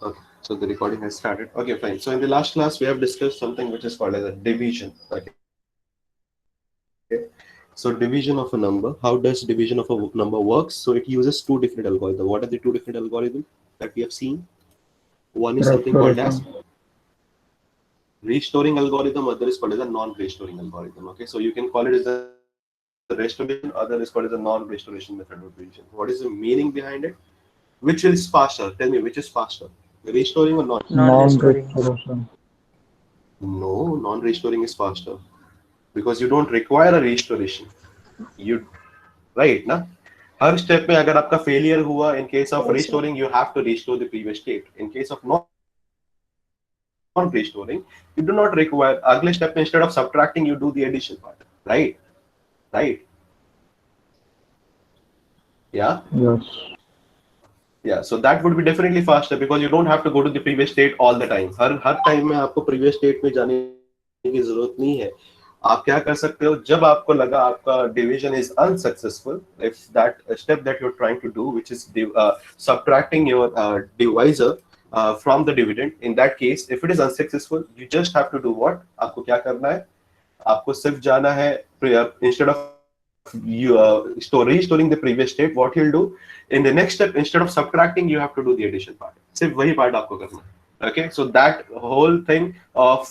Okay, so the recording has started. Okay, fine. So in the last class, we have discussed something which is called as a division. Okay, so division of a number. How does division of a number works? So it uses two different algorithms. What are the two different algorithms that we have seen? One is something called as Restoration. restoring algorithm, other is called as a non-restoring algorithm. Okay, so you can call it as a restoration, other is called as a non-restoration method of division. What is the meaning behind it? Which is faster? Tell me, which is faster? Restoring or non-restoring? Non-restoring. Non-restoration. No, non-restoring is faster because you don't require a restoration. You right ना? हर step में अगर आपका failure हुआ in case of Yes, sir. Restoring you have to restore the previous state in case of non restoring you do not require अगले step में instead of subtracting you do the addition part right right या Yes. yeah, so that would be definitely faster because you don't have to go to the previous state all the time. Her time में आपको previous state में जाने की जरूरत नहीं है. आप क्या कर सकते हो जब आपको लगा आपका division is unsuccessful, if that step that you're trying to do, which is subtracting your divisor from the dividend, in that case, if it is unsuccessful, you just have to do what? आपको क्या करना है? आपको सिर्फ जाना है instead of you restoring the previous state, what you'll do in the next step, instead of subtracting, you have to do the addition part. सिर्फ वही part आपको करना है. Okay, so that whole thing of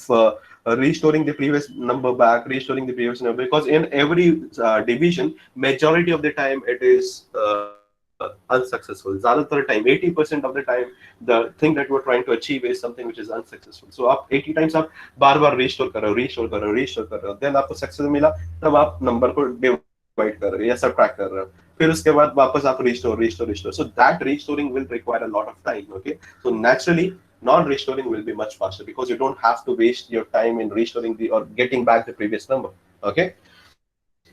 restoring the previous number back, restoring the previous number, because in every division, majority of the time it is unsuccessful. ज़्यादातर time, 80% of the time, the thing that we're trying to achieve is something which is unsuccessful. So आप 80 times आप बार बार restore कर रहे हो, restore कर रहे हो, restore कर रहे हो, then आपको success मिला, तब आप number को divide कर रहे हो या subtract कर रहे हो. फिर उसके बाद वापस आप restore. So that restoring will require a lot of time. Okay, so naturally non-restoring will be much faster because you don't have to waste your time in restoring the or getting back the previous number. Okay,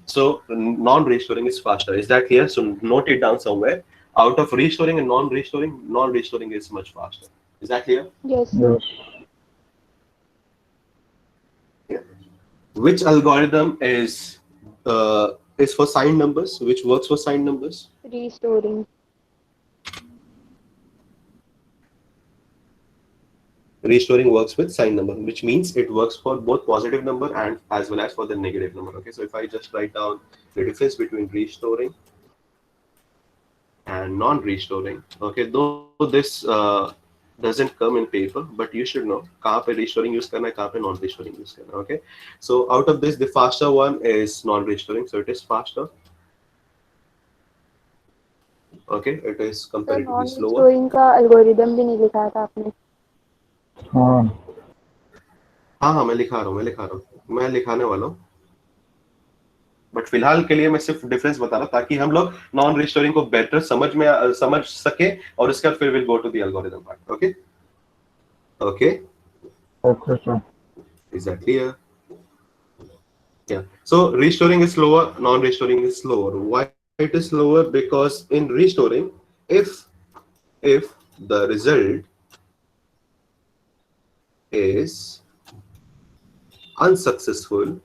so non-restoring is faster. Is that clear? So note it down somewhere. Out of restoring and non-restoring, non-restoring is much faster. Is that clear? Yes, sir. Yes. Yeah. Which algorithm is for signed numbers? Which works for signed numbers? Restoring. Restoring works with signed number, which means it works for both positive number and as well as for the negative number. Okay, so if I just write down the difference between restoring and non-restoring, okay, though this doesn't come in paper, but you should know कहाँ पे restoring use करना है, कहाँ पे non-restoring use करना है. Okay, so out of this, the faster one is non-restoring, so it is faster. Okay, it is sir comparatively non slower. Restoring का algorithm भी नहीं लिखा था आपने. हाँ. हाँ, मैं लिखाने वाला हूँ. बट फिलहाल के लिए मैं सिर्फ डिफरेंस बता रहा हूँ ताकि हम लोग नॉन रिस्टोरिंग को बेटर समझ सके और उसके बाद फिर will go to the algorithm part. Okay okay Okay, sir. Is that clear? Yeah, so restoring is slower, non restoring is slower. Why it is slower? Because in restoring, if the result is unsuccessful,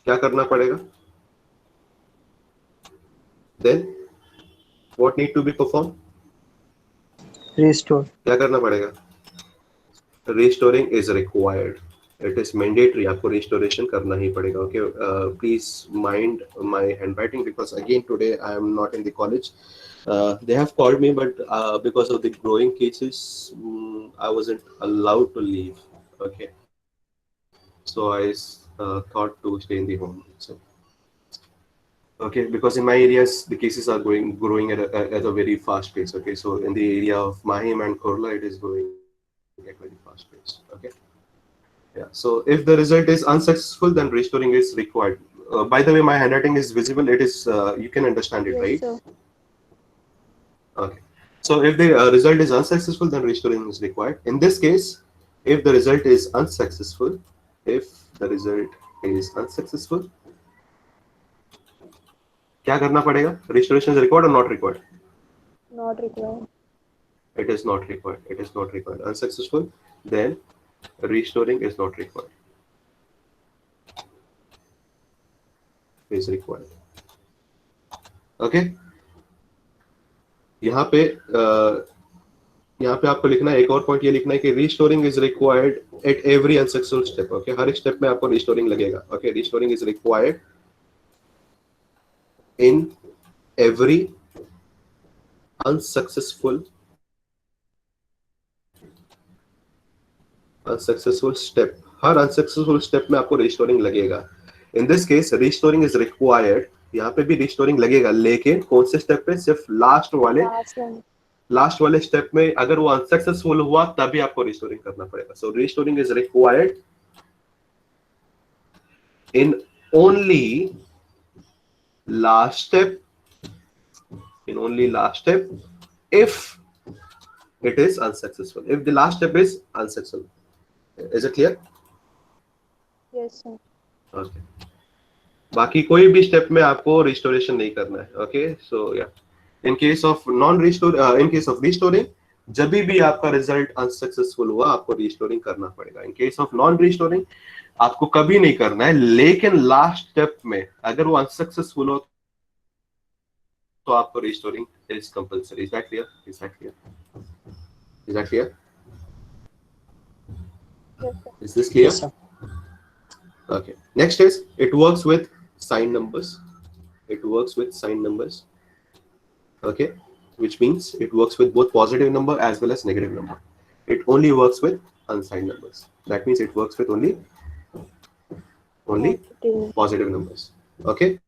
क्या करना पड़ेगा? Then what need to be performed? Restore. क्या करना पड़ेगा? Restoring is required. It is mandatory. आपको restoration करना ही पड़ेगा. Okay, please mind my handwriting because again today I am not in the college. They have called me, but because of the growing cases, I wasn't allowed to leave. Okay, so I thought to stay in the home. So okay, because in my areas the cases are growing at a very fast pace. Okay, so in the area of Mahim and Korla, it is growing at very fast pace. Okay. Yeah. So if the result is unsuccessful, then restoring is required. By the way, my handwriting is visible. It is you can understand it, right? Yes, sir. Okay. So if the result is unsuccessful, then restoring is required. In this case, if the result is unsuccessful, if the result is unsuccessful, क्या करना पड़ेगा? Restoration is required or not required? Not required. It is not required. It is not required. Unsuccessful, then restoring is not required. Is required. Okay. यहाँ पे यहाँ पे आपको लिखना है, एक और पॉइंट ये लिखना है कि restoring is required at every unsuccessful step. Okay, हर एक स्टेप में आपको रिस्टोरिंग लगेगा। Okay, restoring is required in every unsuccessful step. हर अनसक्सेसफुल स्टेप में आपको रिस्टोरिंग लगेगा। In this case restoring is required, यहाँ पे भी रिस्टोरिंग लगेगा, लेकिन कौन से स्टेप पे? सिर्फ लास्ट वाले स्टेप में अगर वो अनसक्सेसफुल हुआ तभी आपको रिस्टोरिंग करना पड़ेगा। So restoring is required in only last step, in only last step if it is unsuccessful, if the last step is unsuccessful. Is it clear? Yes, sir. Okay, बाकी कोई भी स्टेप में आपको रिस्टोरेशन नहीं करना है। ओके, सो या इन case of in case of restoring, जब भी आपका रिजल्ट अनसक्सेसफुल हुआ आपको रिस्टोरिंग करना पड़ेगा। इन केस ऑफ नॉन रिस्टोरिंग आपको कभी नहीं करना है, लेकिन लास्ट स्टेप में अगर वो अनसक्सेसफुल हो तो आपको restoring is compulsory. Is that clear? Is that clear? Is that clear? Yes, sir. Is this clear? Yes, sir. Okay. Next is it works with sign numbers. It works with sign numbers. Okay, which means it works with both positive number as well as negative number. It only works with unsigned numbers. That means it works with only Positive. positive numbers. Okay.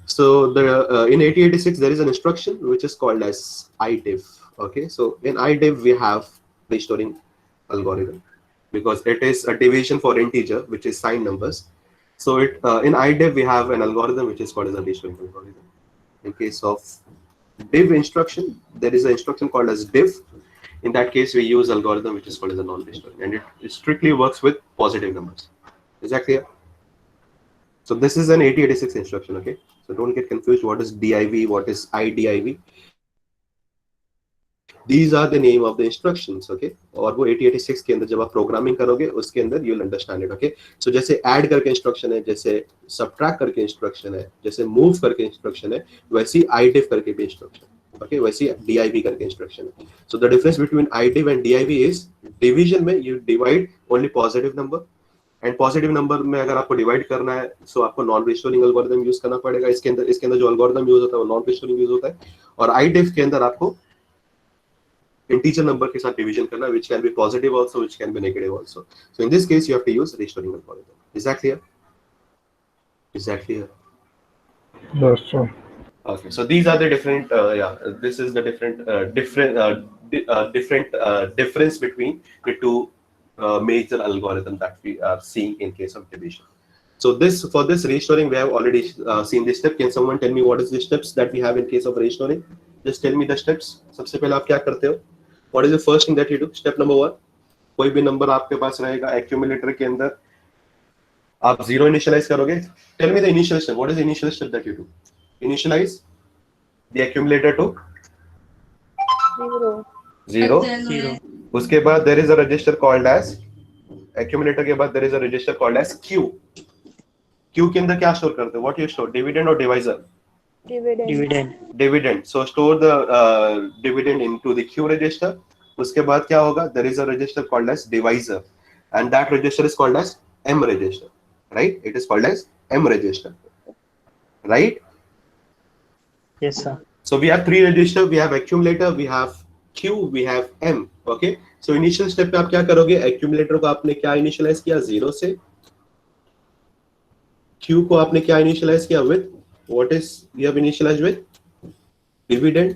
So the in 8086 there is an instruction which is called as IDIV. Okay, so in IDIV we have restoring algorithm because it is a division for integer which is signed numbers. So it in IDIV we have an algorithm which is called as a restoring algorithm. In case of div instruction, there is an instruction called as div. In that case we use algorithm which is called as a non-restoring, and it strictly works with positive numbers. Is that clear? So this is an 8086 instruction. Okay, so don't get confused. What is div? What is IDIV? These are the name of the instructions. Okay, और वो 8086 के अंदर जब आप programming करोगे उसके अंदर you'll understand it. Okay, so जैसे add करके इंस्ट्रक्शन है, जैसे subtract करके इंस्ट्रक्शन है, जैसे move करके इंस्ट्रक्शन है, वैसी IDIV करके भी इंस्ट्रक्शन। Okay, वैसी div करके इंस्ट्रक्शन है। So the difference between IDIV and div is division में you divide only positive number, and positive number में अगर आपको डिवाइड करना है सो आपको नॉन रिस्टोरिंग एल्गोरिथम यूज करना पड़ेगा। इसके अंदर जो एल्गोरिथम यूज होता है वो नॉन रिस्टोरिंग यूज होता है, और आईडिव के अंदर आपको इंटीजर नंबर के साथ डिवीजन करना, which can be positive also, which can be negative also. So in this case you have to use restoring algorithm. Is that clear? Is that clear? Yes, sir. Okay, so these are the different this is the difference between the two major algorithm that we are seeing in case of division. So for this restoring we have already seen this step. Can someone tell me what is the steps that we have in case of restoring? Just tell me the steps. सबसे पहले आप क्या करते हो? What is the first thing that you do? Step number 1, कोई भी number आपके पास रहेगा एक्यूमुलेटर के अंदर, आप 0 इनिशियलाइज करोगे। Tell me the initial step. What is the initial step that you do? Initialize the accumulator to 0. Zero. उसके बाद there is a register called as accumulator के बाद there is a register called as Q. Q के अंदर क्या store करते हो? What you store? Dividend or divisor? Dividend. Dividend. So store the dividend into the Q register. उसके बाद क्या होगा? There is a register called as divisor, and that register is called as M register. Right? It is called as M register. Right? Yes, sir. So we have 3 register. We have accumulator, we have Q, we have M. Okay. So initial step पे आप क्या करोगे? Accumulator को आपने क्या initialize किया? 0 से. Q को आपने क्या initialize किया? With what is you have initialized with? Dividend,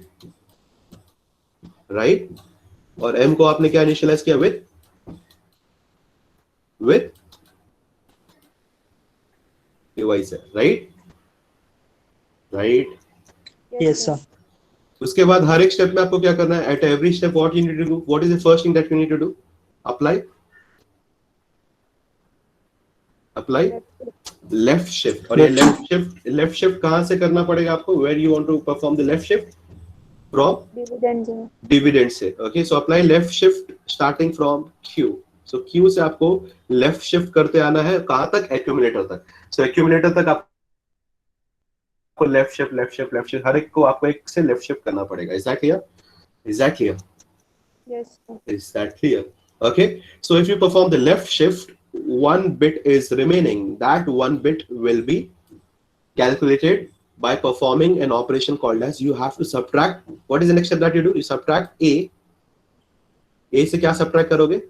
right? और M को आपने क्या initialize किया? With divisor, right? Right? Yes, sir. उसके बाद हर एक स्टेप में आपको क्या करना है? At every step what you need to do? What is the first thing that you need to do? Apply left shift. और ये left shift कहाँ से करना पड़ेगा आपको? Where you want to perform the left shift? From dividend से. Okay, so apply left shift starting from Q. So Q से आपको left shift करते आना है कहाँ तक? Accumulator तक. So accumulator तक आप को लेफ्ट शिफ्ट हर एक को आपको एक से लेफ्ट शिफ्ट करना पड़ेगा। Is that clear? Is that clear? Yes, sir. Is that clear? Okay, so if you perform the left shift, one bit is remaining. That one bit will be calculated by performing an operation called as, you have to subtract. What is the next step that you do? You subtract a से क्या subtract करोगे?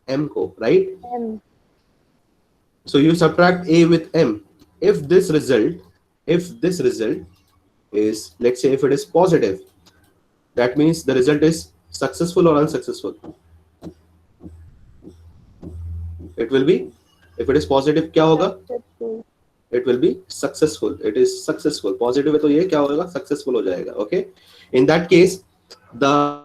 M को, right? M. So you subtract a with m. If this result is, let's say if it is positive, that means the result is successful or unsuccessful. It will be, if it is positive क्या होगा? Successful. It will be successful. It is successful. Positive है तो ये क्या होगा? Successful हो जाएगा. Okay. In that case, the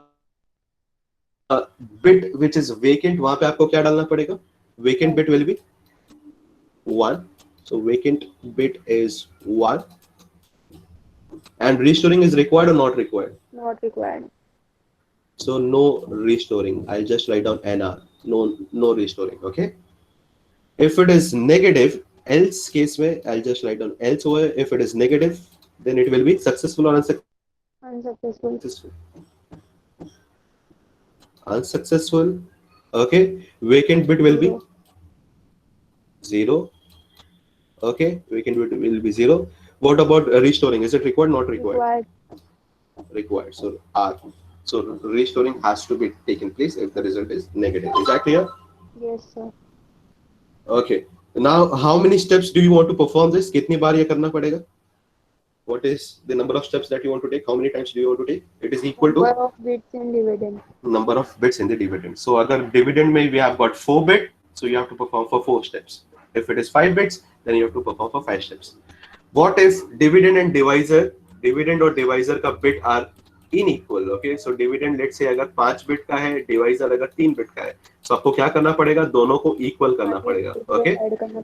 bit which is vacant, वहां पे आपको क्या डालना पड़ेगा? Vacant bit will be 1. So vacant bit is 1. And restoring is required or not required? Not required. So no restoring. I'll just write down NR. No restoring. Okay. If it is negative, else case में I'll just write down else over. If it is negative, then it will be successful or Unsuccessful. unsuccessful. Okay. Vacant bit will be 0. Okay. Vacant bit will be 0. What about restoring? Is it required? Not required. Required. So R. So restoring has to be taken place if the result is negative. Is that clear? Yes, sir. Okay. Now, how many steps do you want to perform this? कितनी बार ये करना पड़ेगा? What is the number of steps that you want to take? How many times do you want to take? It is equal to Number of bits in dividend. number of bits in the dividend. So अगर dividend में we have got 4 bit, so you have to perform for 4 steps. If it is 5 bits, then you have to perform for 5 steps. What if dividend and dividend और divisor का bit are unequal? Okay, so dividend let's say अगर 5 bit का है, divisor अगर 3 bit का है, so आपको क्या करना पड़ेगा? दोनों को equal करना पड़ेगा. Okay,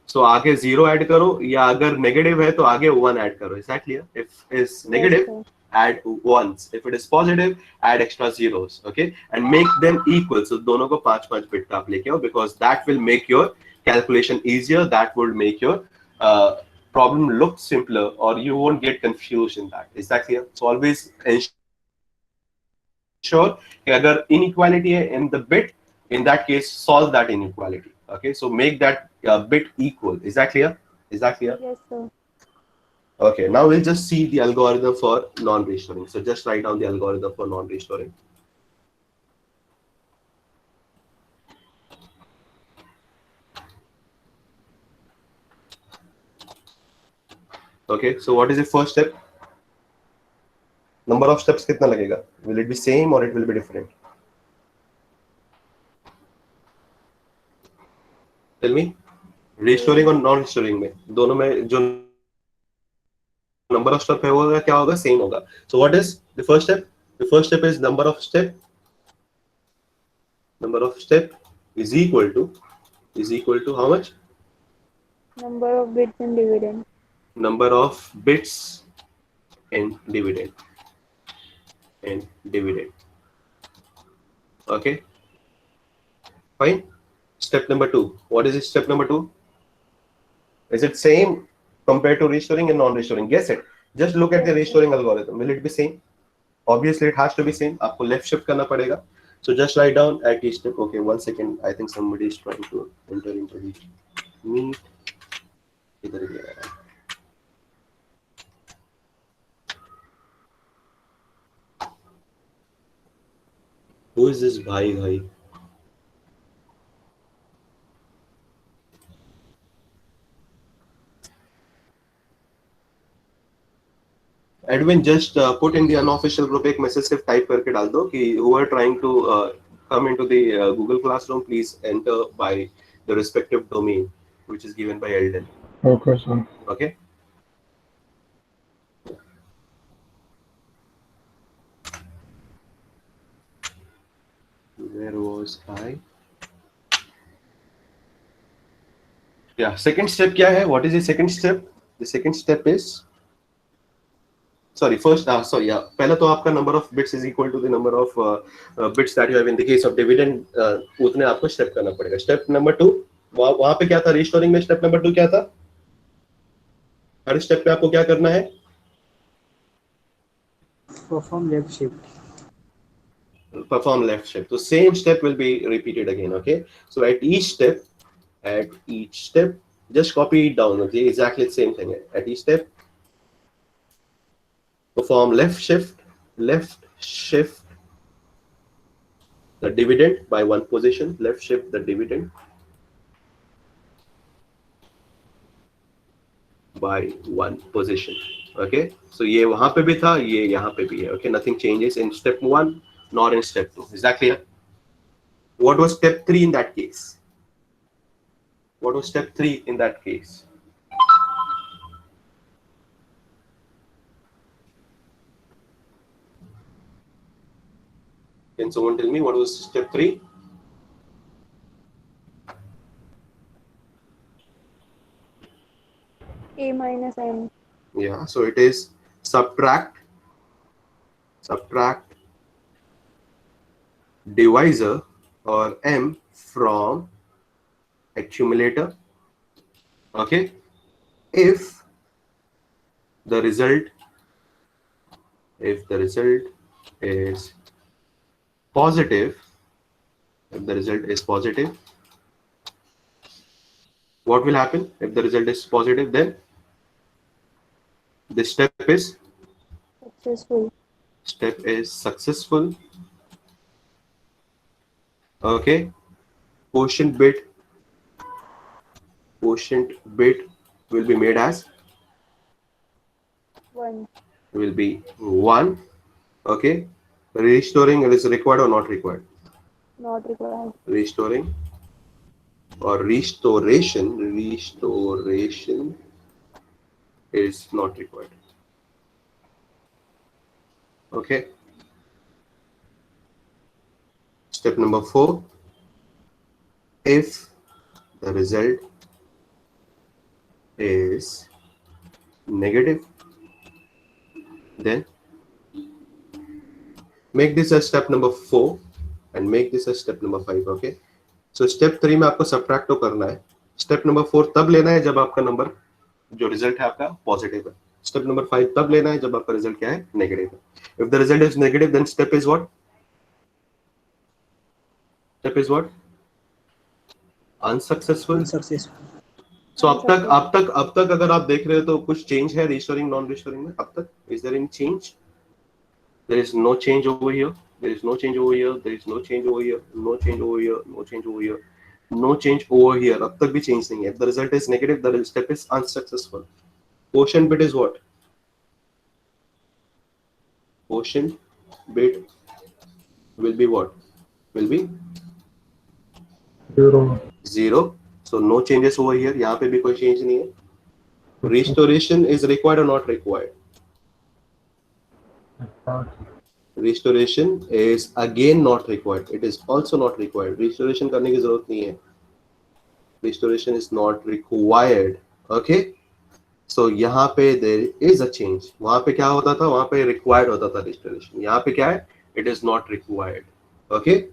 so आगे 0 add करो, या अगर negative है तो आगे 1 add करो. Is that clear? If is negative, add 1s. If it is positive, add extra zeros. Okay, and make them equal. So दोनों को 5-5 bit का आप लेके आओ, because that will make your calculation easier. That would make your problem look simpler, or you won't get confused in that. Is that clear? So always ensure कि अगर inequality है in the bit, in that case solve that inequality. Okay, so make that bit equal. Is that clear? Is that clear? Yes, sir. Okay, now we'll just see the algorithm for non-restoring. So just write down the algorithm for non-restoring. Okay, so what is the first step? Number of steps कितना लगेगा? Will it be same or it will be different? Tell me. Restoring और non-restoring में दोनों में जो number of step है वो क्या होगा? Same होगा. So what is the first step? The first step is number of step. Number of step is equal to how much? Number of bits in dividend. Number of bits in dividend. Okay, fine. Step number 2. What is step number 2? Is it same compared to restoring and non-restoring? Guess it. Just look at the restoring algorithm. Will it be same? Obviously, it has to be same. आपको left shift करना पड़ेगा. So just write down at each step. Okay, 1 second. I think somebody is trying to enter into the meet. इधर ही आ रहा है. Who is this bhai? Edwin, just put in the unofficial group एक message सिर्फ type करके डाल दो कि who are trying to come into the Google Classroom, please enter by the respective domain which is given by Eldon. Okay, sir. Okay. Where was I? Yeah, second step क्या है? What is the second step? The second step is, sorry, first, sorry, yeah. पहला तो आपका number of bits is equal to the number of bits that you have in the case of dividend. उतने आपको step करना पड़ेगा. Step number 2, वहाँ पे क्या था? Restoring में step number 2 क्या था? हर step पे आपको क्या करना है? perform left shift. Perform left shift. So same step will be repeated again. Okay, so at each step, just copy it down. Okay, exactly the same thing. At each step, perform left shift the dividend by one position, left shift the dividend by one position. Okay, so ये वहां पे भी था, ये यहाँ पे भी है. Okay, nothing changes in step 1 nor in step 2. Is that clear? What was step 3 in that case? What was step 3 in that case? Can someone tell me what was step 3? A minus M. Yeah, so it is subtract divisor or M from accumulator. Okay, if the result is positive, what will happen? If the result is positive, then this step is successful. Okay, quotient bit will be made as 1. will be 1. Okay, restoring is required or not required? Not required. Restoring or restoration is not required. Okay, step number 4, if the result is negative, then make this as step number 4 and make this as step number 5. Okay, so step 3 में आपको subtract तो करना है. Step number 4 तब लेना है जब आपका नंबर जो रिजल्ट है आपका पॉजिटिव है. Step number 5 तब लेना है जब आपका रिजल्ट क्या है? नेगेटिव है. If the result is negative, then step is what? Unsuccessful. So अब तक अगर आप देख रहे हो तो कुछ चेंज है रिस्टोरिंग नॉन रिस्टोरिंग में अब तक? Is there any change? There is no change over here. There is no change over here. There is no change over here. No change over here. No change over here. No change over here. अब तक भी change नहीं है. If the result is negative, the step is unsuccessful. Quotient bit is what? Quotient bit will be what? Will be 0. So no changes over here. यहाँ पे भी कोई change नहीं है. Restoration is required or not required? Restoration is again not required. It is also not required. Restoration करने की जरूरत नहीं है. Restoration is not required. Okay. So यहाँ पे there is a change. वहाँ पे क्या होता था? वहाँ पे required होता था restoration. यहाँ पे क्या है? It is not required. Okay.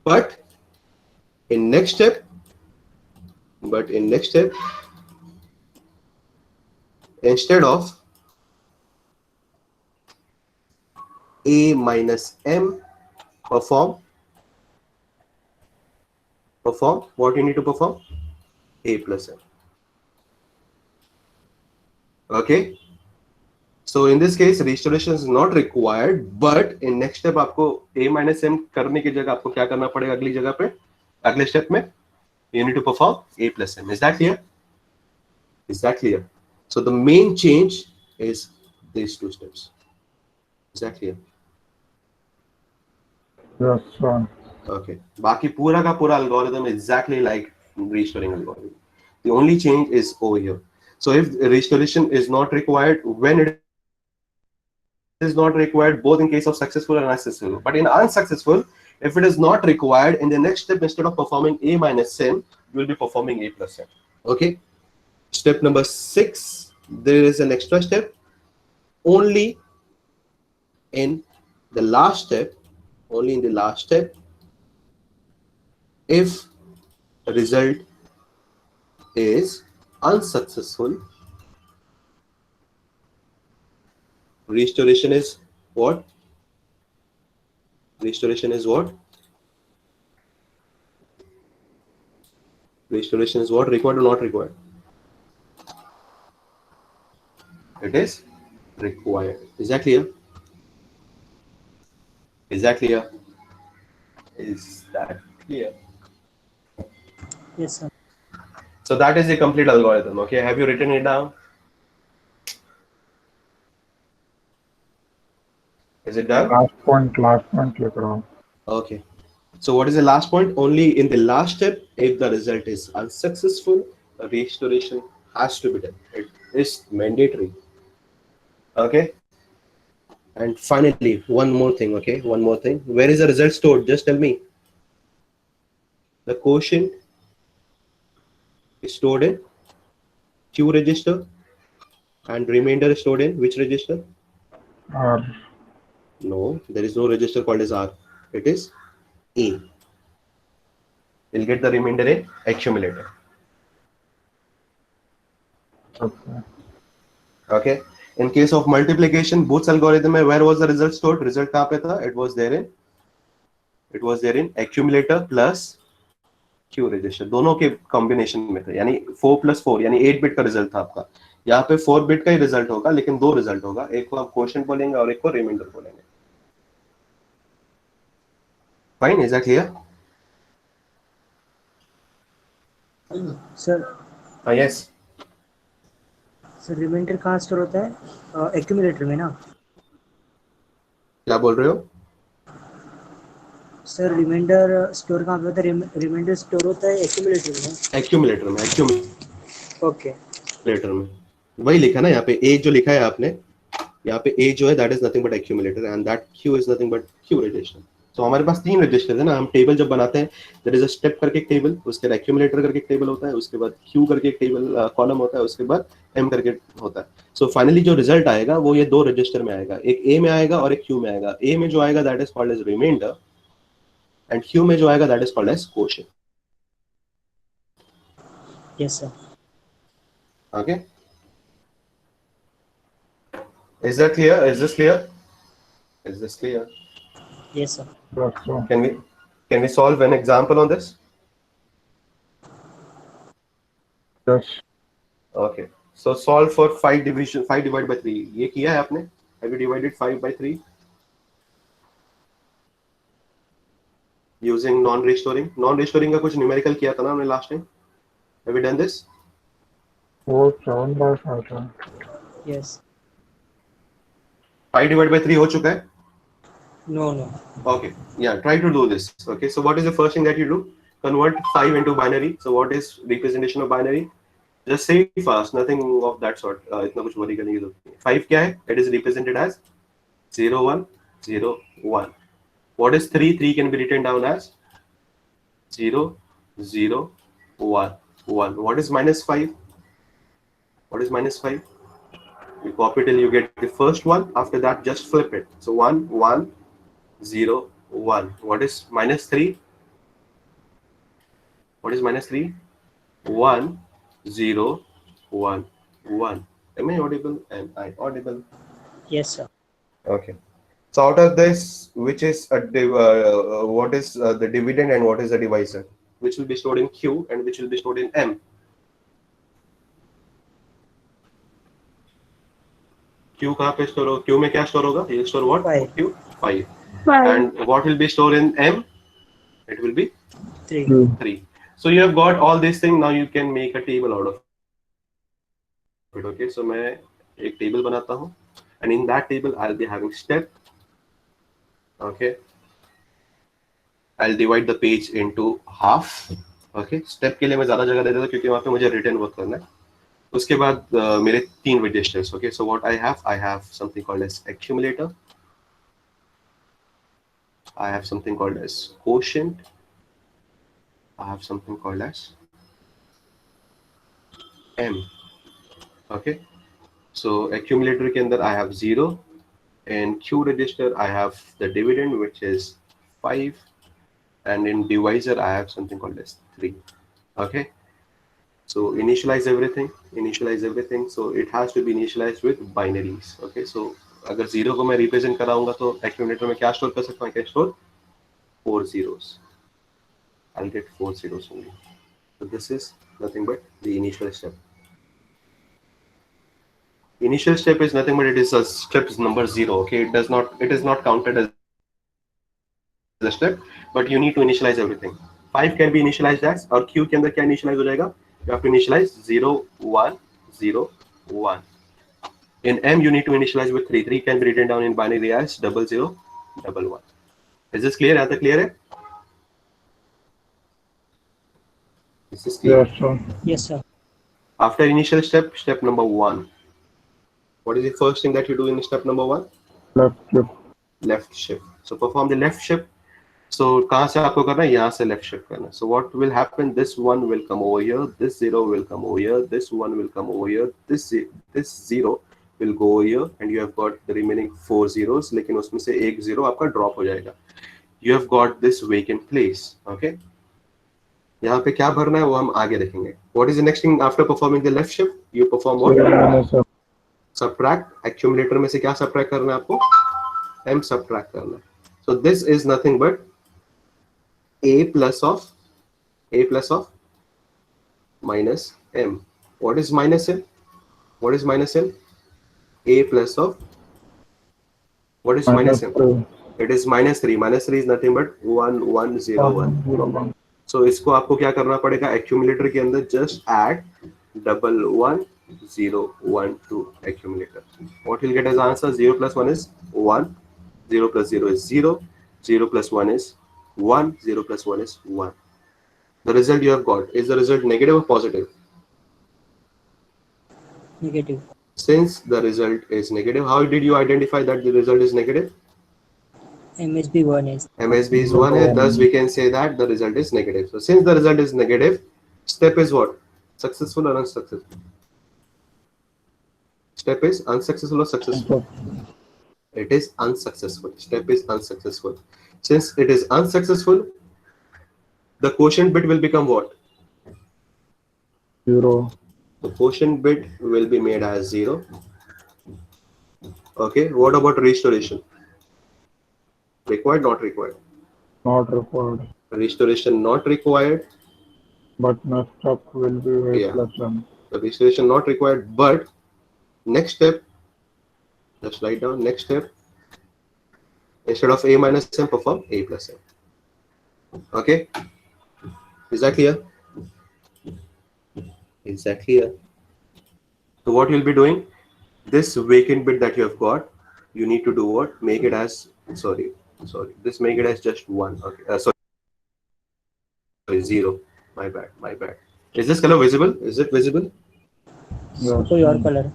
But in next step, instead of A minus M, perform what you need to perform? A plus M. Okay, so in this case restoration is not required, but in next step आपको A minus M करने की जगह आपको क्या करना पड़ेगा? अगली जगह पे अगले स्टेप में you need to perform A plus M. Is that clear? So the main change is these two steps. Is that clear? Yes, sir. Okay. बाकी पूरा का पूरा algorithm is exactly like restoring algorithm. The only change is over here. So if restoration is not required, when it is not required, both in case of successful and unsuccessful. But in unsuccessful, if it is not required, in the next step, instead of performing A minus M, you will be performing A plus M. Okay. Step number 6, there is an extra step. Only in the last step, if the result is unsuccessful, Restoration is what? Restoration is what? Restoration is what? Required or not required? It is required. Is that clear? Is that clear? Is that clear? Yes, sir. So that is the complete algorithm. Okay, have you written it down? Is it done? last point लिख रहा हूँ. Okay. So what is the last point? Only in the last step, if the result is unsuccessful, a restoration has to be done. It is mandatory. Okay. And finally, one more thing. Okay, one more thing. Where is the result stored? Just tell me. The quotient is stored in Q register, and remainder is stored in which register? R. No, there is no register called as R. It is E. You'll get the remainder in accumulator. Okay. Okay. In case of multiplication, Booth's algorithm, where was the result stored? Result कहाँ पे था? It was there in accumulator plus Q register. दोनों के combination में थे. यानी 4 + 4 यानी 8 bit का रिजल्ट था आपका. यहाँ पे 4 बिट का ही रिजल्ट होगा, लेकिन दो रिजल्ट होगा. एक को आप क्वोशिएंट बोलेंगे और एक को रिमाइंडर बोलेंगे. Fine, is that clear? Sir Yes. Sir remainder कहाँ स्टोर होता है? एक्यूमुलेटर में ना? क्या बोल रहे हो? सर रिमाइंडर स्टोर कहाँ पे होता है? रिमाइंडर स्टोर होता है एक्यूमुलेटर में. एक्यूमुलेटर में. ओके. एक्यूमुलेटर में वही लिखा ना यहाँ पे. ए जो लिखा है आपने यहाँ पे, ए जो है that is nothing but accumulator, and that Q is nothing but Q register. तो हमारे पास 3 रजिस्टर है ना. हम टेबल जब बनाते हैं, देयर इज अ स्टेप करके एक टेबल, उसके बाद एक्यूमुलेटर करके एक टेबल होता है, उसके बाद क्यू करके एक टेबल कॉलम होता है, उसके बाद एम करके होता है. सो फाइनली जो रिजल्ट आएगा वो ये 2 रजिस्टर में आएगा. एक ए में आएगा और एक क्यू में आएगा. ए में जो आएगा that is called as remainder, एंड क्यू में जो आएगा that is called as quotient. Yes sir. Okay, is that clear? Is this clear? Is this clear? Yes sir. Yes, sir. Can we solve an example on this? Yes. Okay. So solve for 5 divided by 3. ये किया है आपने? Have you divided 5 by 3? Using non-restoring. Non-restoring का कुछ numerical किया था ना हमने last time? Have you done this? वो 7 by 5 है. यस. 5 divided by 3 हो चुका है? No no. Okay. Yeah, try to do this. Okay. So what is the first thing that you do? Convert 5 into binary. So what is representation of binary? Just say it fast. Nothing of that sort. इतना कुछ worry करने की जरूरत नहीं. 5 क्या है? It is represented as 0 1 0 1. What is 3? 3 can be written down as 0 0 1 1. What is -5? What is -5? You copy till you get the first one. After that, just flip it. So 1 1 0 1. What is -3? What is -3? 1 0 1 1. Am I audible? Am I audible? Yes sir. Okay. So out of this, which is what is the dividend and what is the divisor? Which will be stored in Q and which will be stored in M? Q कहाँ पे store होगा? Q में क्या store होगा? ये store what? 5. Q 5. 5. And what will be stored in M? It will be 3. 3. So you have got all these things. Now you can make a table out of it. Okay. So मैं एक table बनाता हूँ, and in that table I'll be having step. Okay. I'll divide the page into half. Okay. Step के लिए मैं ज़्यादा जगह दे देता हूँ क्योंकि वहाँ पे मुझे written work करना है. उसके बाद मेरे 3 registers. Okay. So what I have something called as accumulator. I have something called as quotient. I have something called as M. Okay. So accumulator के अंदर I have 0. In Q register I have the dividend which is 5. And in divisor I have something called as 3. Okay. So initialize everything. So it has to be initialized with binaries. Okay. So अगर 0 को मैं represent कराऊंगा तो accumulator में क्या store कर सकता हूँ? I can store 4 zeros. I'll get 4 zeros only. So this is nothing but the initial step. Initial step is nothing but it is a step number 0. Okay, it is not counted as a step, but you need to initialize everything. 5 can be initialized as, और Q के अंदर क्या initialize हो जाएगा? You have to initialize 0 1 0 1. In M you need to initialize with 3. 3 can be written down in binary as 0 0 1 1. Is this clear? यहाँ तक clear है? Is this clear? Yes, sir. Yes, sir. After initial step, step number 1. What is the first thing that you do in step number 1? Left shift. Left shift. So perform the left shift. So कहाँ से आपको करना है? यहाँ से left shift करना है. So what will happen? This 1 will come over here. This 0 will come over here. This 1 will come over here. This 0 will go over here, and you have got the remaining 4 zeros. लेकिन उसमें से एक 0 आपका drop हो जाएगा. You have got this vacant place. Okay. यहाँ पे क्या भरना है वो हम आगे देखेंगे. What is the next thing after performing the left shift? You perform what? Minus M. Subtract. Accumulator में से क्या subtract करना है आपको? M subtract करना है. So this is nothing but a plus of minus M. What is minus M? What is minus M? A plus of what is minus M? 3. It is minus 3. Minus 3 is nothing but 1 1 0 1. 0 1. So इसको आपको क्या करना पड़ेगा? Accumulator के अंदर just add 1 1 0 1 to accumulator. What you'll get as answer? 0 plus 1 is 1. 0 plus 0 is 0. 0 plus 1 is 1. 0 plus 1 is 1. The result you have got, is the result negative or positive? Negative. Since the result is negative, how did you identify that the result is negative? MSB 1 is. MSB is 1 है, thus we can say that the result is negative. So since the result is negative, step is what? Successful or unsuccessful? Step is unsuccessful or successful? It is unsuccessful. Step is unsuccessful. Since it is unsuccessful, the quotient bit will become what? 0. The quotient bit will be made as 0. Okay, what about restoration? Required, not required? Not required. Restoration not required. But next step will be A Yeah. plus M. The restoration not required, but next step, just write down next step. Instead of A minus M, perform A plus M. Okay, is that clear? Is that clear? So what you'll be doing, this vacant bit that you have got, you need to do what? Make it as, sorry, this make it as just 1. Okay, sorry, 0. My bad. Is this color visible? Is it visible? Yes. So your color.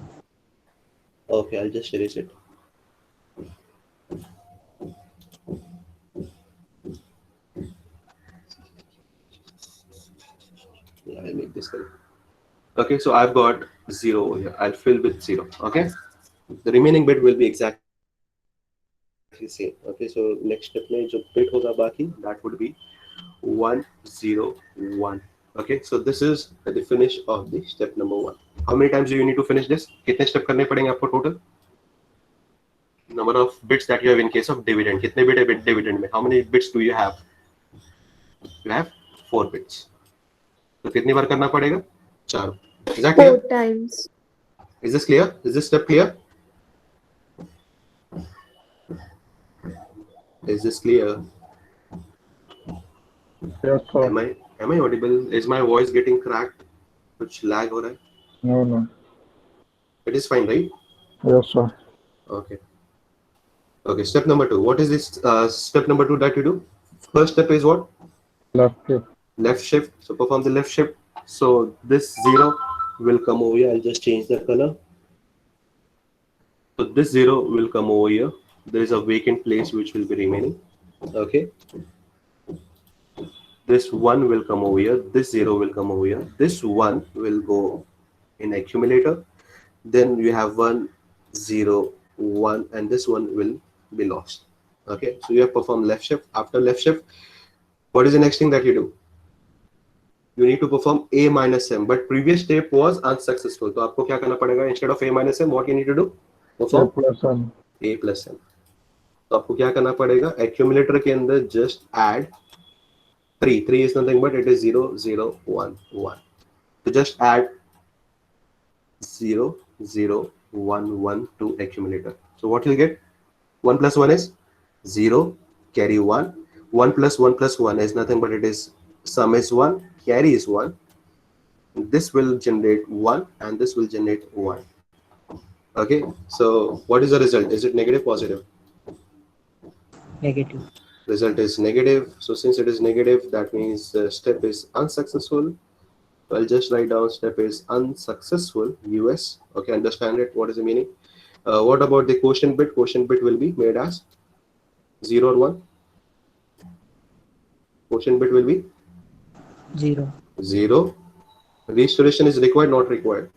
Okay, I'll just erase it. Yeah, I'll make this color. Okay, so I've got 0 over here. I'll fill with 0. Okay, the remaining bit will be exactly same. Okay, so next step में जो bit होगा बाकी, that would be 1 0 1. Okay, so this is the finish of the step number 1. How many times do you need to finish this? कितने step करने पड़ेंगे आपको total? Number of bits that you have in case of dividend. कितने bit है dividend में? How many bits do you have? You have 4 bits. तो कितनी बार करना पड़ेगा? 4. Is that clear? 4 times. Is this clear? Is this step clear? Is this clear? Yes, sir. Am I audible? Is my voice getting cracked? कुछ lag हो रहा है? No. It is fine, right? Yes, sir. Okay. Okay. Step number 2. What is this? Step number 2 that you do? First step is what? Left shift. Left shift. So perform the left shift. So this 0 will come over here. I'll just change the color. So this 0 will come over here. There is a vacant place which will be remaining. Okay. This 1 will come over here. This 0 will come over here. This 1 will go in accumulator. Then you have 1 0 1, and this one will be lost. Okay. So you have performed left shift. After left shift, what is the next thing that you do? You need to perform A minus M, but previous step was unsuccessful. So आपको क्या करना पड़ेगा? Instead of A minus M, what you need to do? A Perform plus M. a plus m। तो आपको क्या करना पड़ेगा, accumulator के अंदर just add 3 is nothing but it is 0 0 1 1, तो just add 0 0 1 1 to accumulator। so what you'll get, 1 plus 1 is 0, carry 1, 1 plus 1 plus 1 is nothing but it is sum is 1, carry is 1, this will generate 1 and this will generate 1। okay, so what is the result, is it negative, positive? Negative. Result is negative, so since it is negative that means the step is unsuccessful। so I'll just write down step is unsuccessful, US। okay, understand it, what is the meaning? What about the quotient bit? Quotient bit will be made as 0 or 1? Quotient bit will be 0. 0। restoration is required, not required?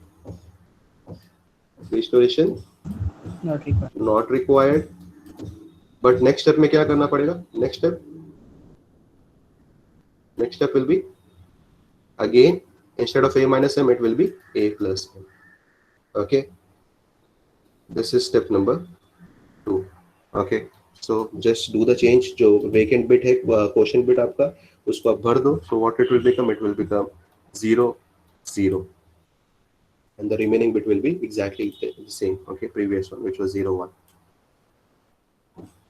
restoration Not required. not required, but next step में क्या करना पड़ेगा, next step will be again instead of a minus m it will be a plus m। okay, this is step number 2। okay, so just do the change, जो vacant bit है quotient bit आपका उसको आप भर दो, so what it will become 0 0 and the remaining bit will be exactly the same, okay, previous one which was 0 1।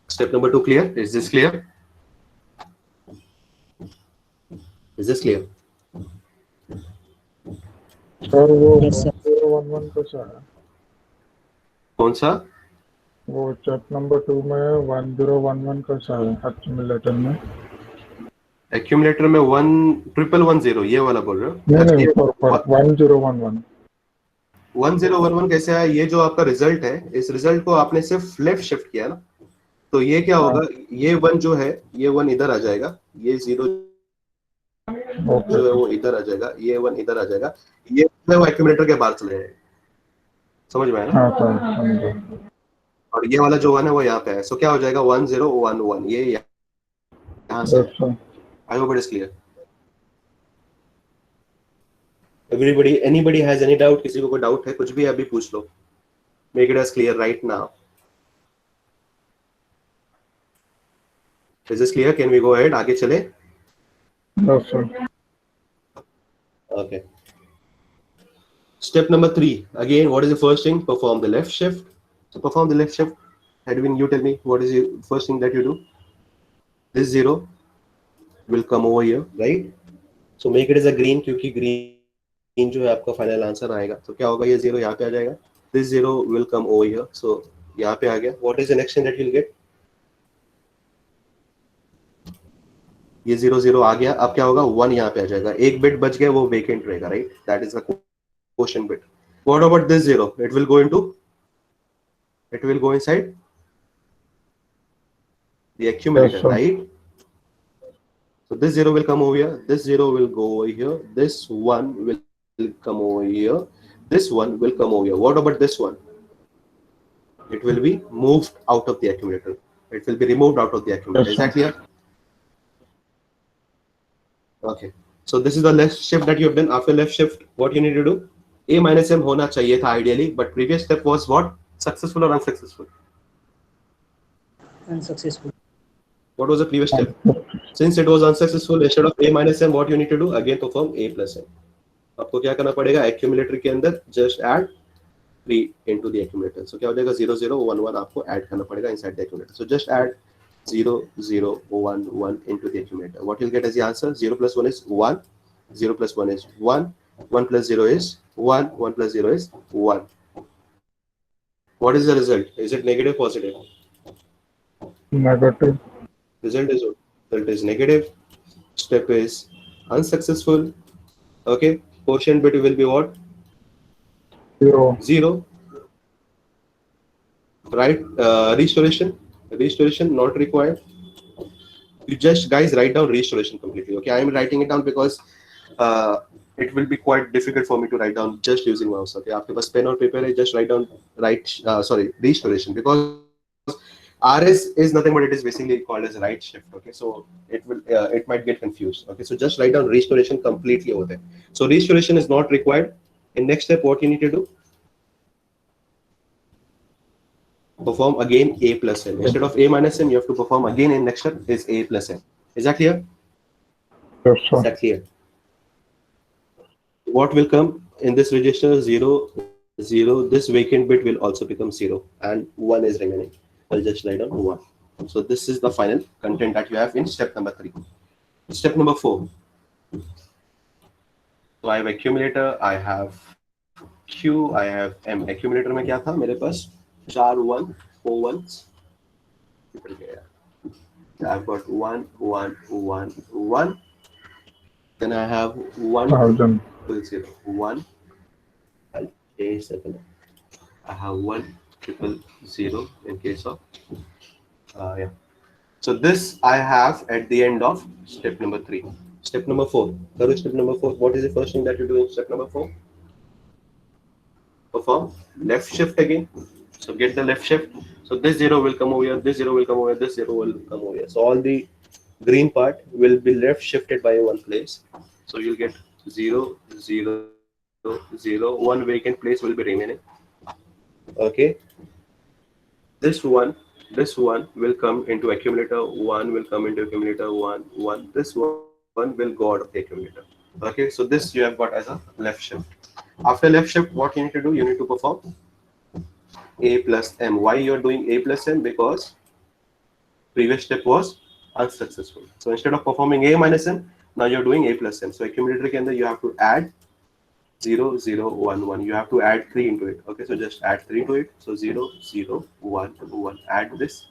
step number 2 clear, is this clear, is this clear? Sir वो Yes, sir. 1011 कैसा है? कौन सा? वो check number 2 में 1011 कैसा है accumulator में? एक्यूमुलेटर में 1110 ये वाला बोल रहे हो? नहीं पर 1011 1011 कैसे आया? ये जो आपका रिजल्ट है, इस रिजल्ट को आपने सिर्फ लेफ्ट शिफ्ट किया ना, तो ये क्या होगा, ये 1 जो है ये 1 इधर आ जाएगा, ये 0 जो है वो इधर आ जाएगा, ये 1 इधर आ जाएगा, ये वो एक्यूमुलेटर के बाहर चले जाएगा। समझ में आया ना? हाँ सर समझा। और ये वाला जो 1 है वो यहाँ पे है, सो क्या हो जाएगा 1011 ये यहाँ से। I hope it is clear. Everybody, anybody has any doubt? किसी को कोई डाउट है कुछ भी अभी पूछ लो, make it as clear right now. Is this clear? Can we go ahead, आगे चले? Yes sir. Okay. Step number 3. Again, what is the first thing? Perform the left shift. So perform the left shift. Edwin, you tell me what is the first thing that you do? This 0 will come over here, right? So make it as a green क्योंकि green जो है आपका final answer आएगा। तो क्या होगा, ये 0 यहाँ पे आ जाएगा। This 0 will come over here. So यहाँ पे आ गया। What is the next thing that you'll get? ये 0 0 आ गया, अब क्या होगा 1 यहाँ पे आ जाएगा, एक बिट बच गया वो वेकेंट रहेगा, right? That is the quotient bit. What about this 0? It will go inside the accumulator, right? so this 0 will come over here, this 0 will go over here, this 1 will come over here, this 1 will come over here. What about this one? It will be moved out of the accumulator, it will be removed out of the accumulator। is that clear? Okay, so this is the left shift that you have done। after left shift what you need to do, a minus m होना चाहिए था ideally, but previous step was what? Successful or unsuccessful? Unsuccessful. What was the previous step? since it was unsuccessful, instead of a minus m what you need to do, again perform a plus m। आपको क्या करना पड़ेगा, accumulator के अंदर just add 3 into the accumulator। so क्या हो जाएगा 0 0 1 1 आपको add करना पड़ेगा inside the accumulator। so just add 0 0 1 1 into the accumulator। what you'll get as the answer, 0 plus 1 is 1, 0 plus 1 is 1, 1 plus 0 is 1, 1 plus 0 is 1। what is the result? Is it negative, positive? Negative. Result is negative, step is unsuccessful। okay, quotient bit will be what? 0, right? Restoration not required, you just guys write down restoration completely। okay, I am writing it down because it will be quite difficult for me to write down just using mouse। okay, आपके पास pen और paper है, just write down restoration, because RS is nothing but it is basically called as right shift। okay, so it might get confused। okay, so just write down restoration completely over there। so restoration is not required। in next step what you need to do, perform again a plus m. Instead of a minus m, you have to perform again in next step is a plus m. Is that clear? Yes, Is sir. that clear? What will come in this register? 0, 0. This vacant bit will also become 0, and 1 is remaining. I'll just write down 1. So this is the final content that you have in step number 3. Step number 4. So I have accumulator, I have Q, I have M. Accumulator में क्या था मेरे पास 4 1 4 1s. I've got 1 1 1 1. Then I have 1 1000. 0 1. I'll change the color. I have 1 0 in case of yeah. So this I have at the end of step number 3. Step number 4. Karu, step number 4. What is the first thing that you do in step number 4? Perform left shift again. So get the left shift. So this 0 will come over here, this 0 will come over here, this 0 will come over here. So all the green part will be left shifted by one place. So you'll get 0 0 0. One vacant place will be remaining. Okay. This one will come into accumulator, 1 will come into accumulator, 1 1. This one will go out of the accumulator. Okay, so this you have got as a left shift. After left shift, what you need to do? You need to perform a plus m. Why you are doing a plus m? Because previous step was unsuccessful. So instead of performing a minus m, now you're doing a plus m. So accumulator के अंदर you have to add 0 0 1 1. You have to add 3 into it. Okay, so just add 3 to it. So 0 0 1 1. Add this.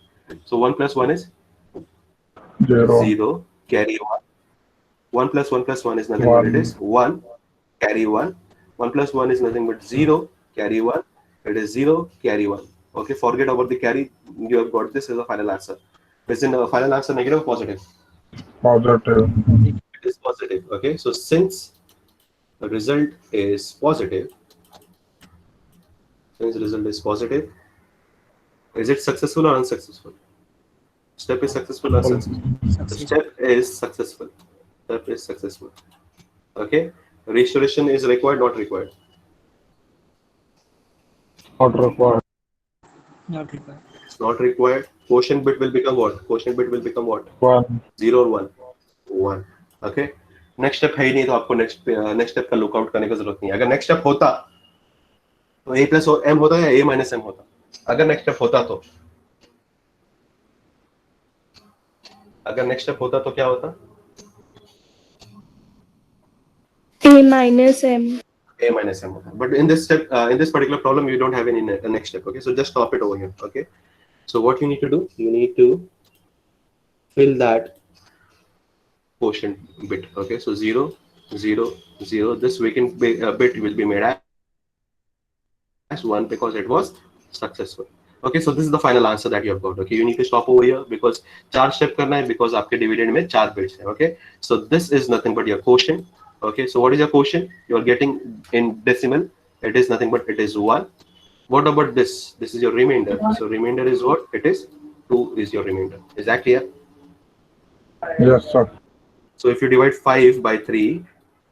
So 1 plus 1 is 0. 0. Carry 1. 1 plus 1 plus 1 is nothing but it is 1. Carry 1. 1 plus 1 is nothing but 0. Carry 1. It is 0. Carry 1. Okay, forget about the carry. You have got this as a final answer. Is in a final answer negative or positive? Positive. It is positive. Okay, so since the result is positive, is it successful or unsuccessful? Step is successful or unsuccessful? The step is successful. Step is successful. Okay, restoration is required, not required. Not required. Not required. It's not required. Quotient bit will become what? Quotient bit will become what? 1. 0 or 1? 1. Okay. Next step है ही नहीं तो आपको next step का lookout करने की जरूरत नहीं है. अगर नेक्स्ट स्टेप होता तो a प्लस m होता या a माइनस m होता. अगर नेक्स्ट स्टेप होता तो क्या होता? A minus M. A minus m होता. But in this step, in this particular problem, you don't have any next step. Okay, so just stop it over here. Okay, so what you need to do? You need to fill that quotient bit. Okay, so 0 0 0. This vacant bit will be made as 1 because it was successful. Okay, so this is the final answer that you have got. Okay, you need to stop over here because 4 step करना है because आपके dividend में 4 bits है. Okay, so this is nothing but your quotient. Okay, so what is your quotient? You are getting in decimal. It is nothing but it is 1. What about this? This is your remainder. So remainder is what? It is 2 is your remainder. Is that clear? Yes, sir. So if you divide 5 by 3,